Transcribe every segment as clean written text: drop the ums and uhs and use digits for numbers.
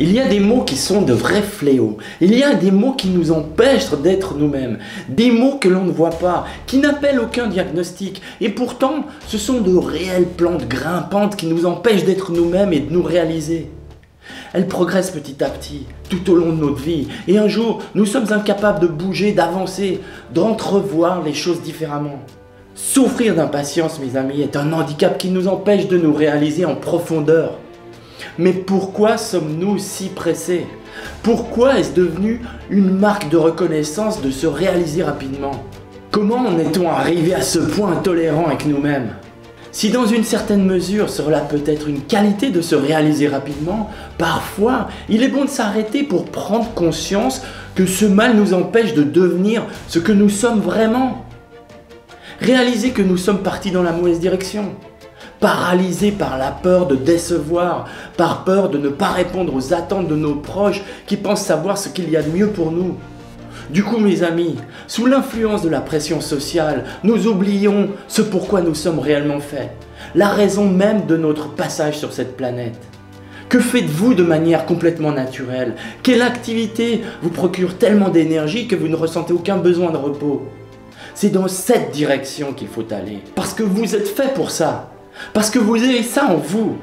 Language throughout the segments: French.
Il y a des mots qui sont de vrais fléaux. Il y a des mots qui nous empêchent d'être nous-mêmes. Des mots que l'on ne voit pas, qui n'appellent aucun diagnostic. Et pourtant, ce sont de réelles plantes grimpantes qui nous empêchent d'être nous-mêmes et de nous réaliser. Elles progressent petit à petit, tout au long de notre vie. Et un jour, nous sommes incapables de bouger, d'avancer, d'entrevoir les choses différemment. Souffrir d'impatience, mes amis, est un handicap qui nous empêche de nous réaliser en profondeur. Mais pourquoi sommes-nous si pressés? Pourquoi est-ce devenu une marque de reconnaissance de se réaliser rapidement? Comment en est-on arrivé à ce point intolérant avec nous-mêmes? Si dans une certaine mesure cela peut être une qualité de se réaliser rapidement, parfois il est bon de s'arrêter pour prendre conscience que ce mal nous empêche de devenir ce que nous sommes vraiment. Réaliser que nous sommes partis dans la mauvaise direction. Paralysés par la peur de décevoir, par peur de ne pas répondre aux attentes de nos proches qui pensent savoir ce qu'il y a de mieux pour nous. Du coup, mes amis, sous l'influence de la pression sociale, nous oublions ce pourquoi nous sommes réellement faits, la raison même de notre passage sur cette planète. Que faites-vous de manière complètement naturelle? Quelle activité vous procure tellement d'énergie que vous ne ressentez aucun besoin de repos? C'est dans cette direction qu'il faut aller, parce que vous êtes fait pour ça. Parce que vous avez ça en vous.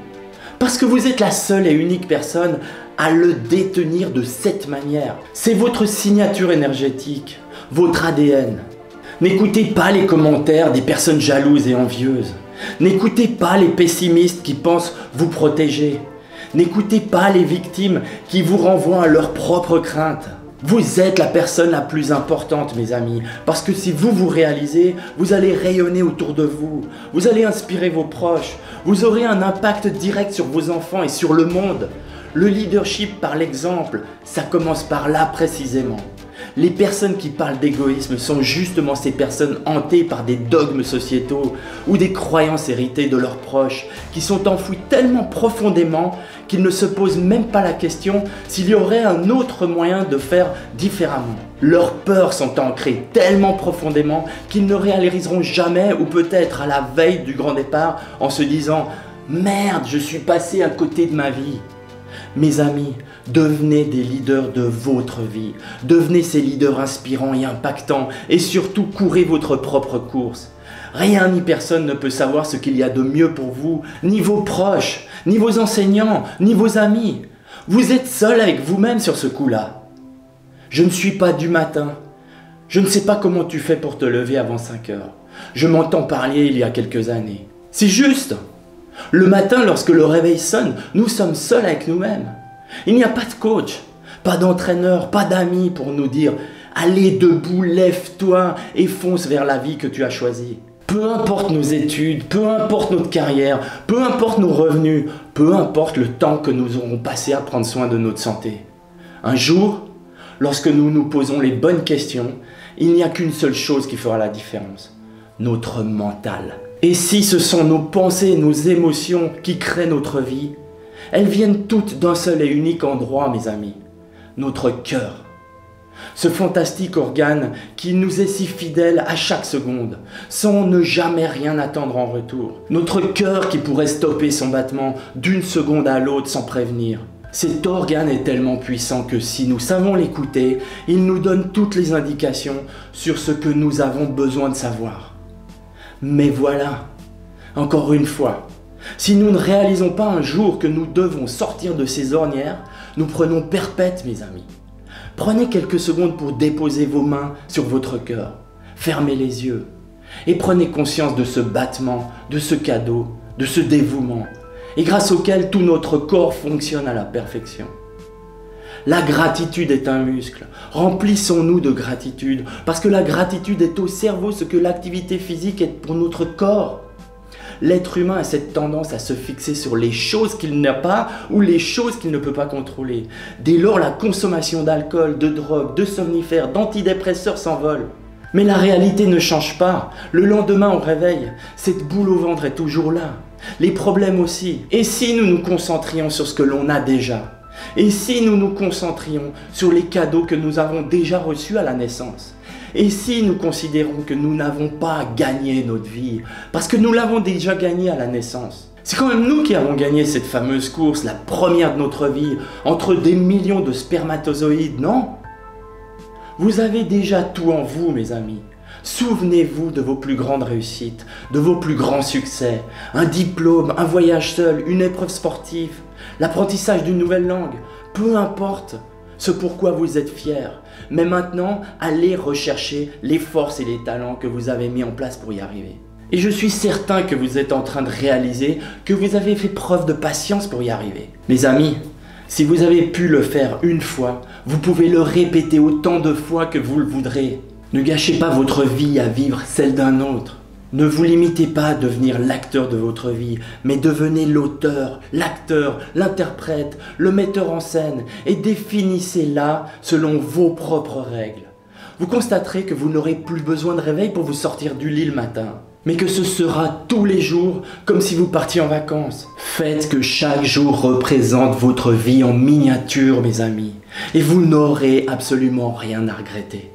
Parce que vous êtes la seule et unique personne à le détenir de cette manière. C'est votre signature énergétique, votre ADN. N'écoutez pas les commentaires des personnes jalouses et envieuses. N'écoutez pas les pessimistes qui pensent vous protéger. N'écoutez pas les victimes qui vous renvoient à leurs propres craintes. Vous êtes la personne la plus importante, mes amis, parce que si vous vous réalisez, vous allez rayonner autour de vous, vous allez inspirer vos proches, vous aurez un impact direct sur vos enfants et sur le monde. Le leadership par l'exemple, ça commence par là précisément. Les personnes qui parlent d'égoïsme sont justement ces personnes hantées par des dogmes sociétaux ou des croyances héritées de leurs proches qui sont enfouies tellement profondément qu'ils ne se posent même pas la question s'il y aurait un autre moyen de faire différemment. Leurs peurs sont ancrées tellement profondément qu'ils ne réaliseront jamais ou peut-être à la veille du grand départ en se disant « Merde, je suis passé à côté de ma vie ». Mes amis, devenez des leaders de votre vie. Devenez ces leaders inspirants et impactants et surtout courez votre propre course. Rien ni personne ne peut savoir ce qu'il y a de mieux pour vous, ni vos proches, ni vos enseignants, ni vos amis. Vous êtes seul avec vous-même sur ce coup-là. Je ne suis pas du matin. Je ne sais pas comment tu fais pour te lever avant 5 heures. Je m'entends parler il y a quelques années. C'est juste. Le matin, lorsque le réveil sonne, nous sommes seuls avec nous-mêmes. Il n'y a pas de coach, pas d'entraîneur, pas d'amis pour nous dire « Allez debout, lève-toi et fonce vers la vie que tu as choisie ». Peu importe nos études, peu importe notre carrière, peu importe nos revenus, peu importe le temps que nous aurons passé à prendre soin de notre santé. Un jour, lorsque nous nous posons les bonnes questions, il n'y a qu'une seule chose qui fera la différence, notre mental. Et si ce sont nos pensées, nos émotions qui créent notre vie, elles viennent toutes d'un seul et unique endroit, mes amis, notre cœur. Ce fantastique organe qui nous est si fidèle à chaque seconde, sans ne jamais rien attendre en retour. Notre cœur qui pourrait stopper son battement d'une seconde à l'autre sans prévenir. Cet organe est tellement puissant que si nous savons l'écouter, il nous donne toutes les indications sur ce que nous avons besoin de savoir. Mais voilà, encore une fois, si nous ne réalisons pas un jour que nous devons sortir de ces ornières, nous prenons perpète, mes amis. Prenez quelques secondes pour déposer vos mains sur votre cœur, fermez les yeux et prenez conscience de ce battement, de ce cadeau, de ce dévouement, et grâce auquel tout notre corps fonctionne à la perfection. La gratitude est un muscle. Remplissons-nous de gratitude, parce que la gratitude est au cerveau ce que l'activité physique est pour notre corps. L'être humain a cette tendance à se fixer sur les choses qu'il n'a pas ou les choses qu'il ne peut pas contrôler. Dès lors, la consommation d'alcool, de drogue, de somnifères, d'antidépresseurs s'envole. Mais la réalité ne change pas. Le lendemain au réveil, cette boule au ventre est toujours là. Les problèmes aussi. Et si nous nous concentrions sur ce que l'on a déjà ? Et si nous nous concentrions sur les cadeaux que nous avons déjà reçus à la naissance? Et si nous considérons que nous n'avons pas gagné notre vie, parce que nous l'avons déjà gagnée à la naissance? C'est quand même nous qui avons gagné cette fameuse course, la première de notre vie, entre des millions de spermatozoïdes, non? Vous avez déjà tout en vous, mes amis. Souvenez-vous de vos plus grandes réussites, de vos plus grands succès. Un diplôme, un voyage seul, une épreuve sportive, l'apprentissage d'une nouvelle langue. Peu importe ce pourquoi vous êtes fiers. Mais maintenant, allez rechercher les forces et les talents que vous avez mis en place pour y arriver. Et je suis certain que vous êtes en train de réaliser que vous avez fait preuve de patience pour y arriver. Mes amis, si vous avez pu le faire une fois, vous pouvez le répéter autant de fois que vous le voudrez. Ne gâchez pas votre vie à vivre celle d'un autre. Ne vous limitez pas à devenir l'acteur de votre vie, mais devenez l'auteur, l'acteur, l'interprète, le metteur en scène et définissez-la selon vos propres règles. Vous constaterez que vous n'aurez plus besoin de réveil pour vous sortir du lit le matin, mais que ce sera tous les jours comme si vous partiez en vacances. Faites que chaque jour représente votre vie en miniature, mes amis, et vous n'aurez absolument rien à regretter.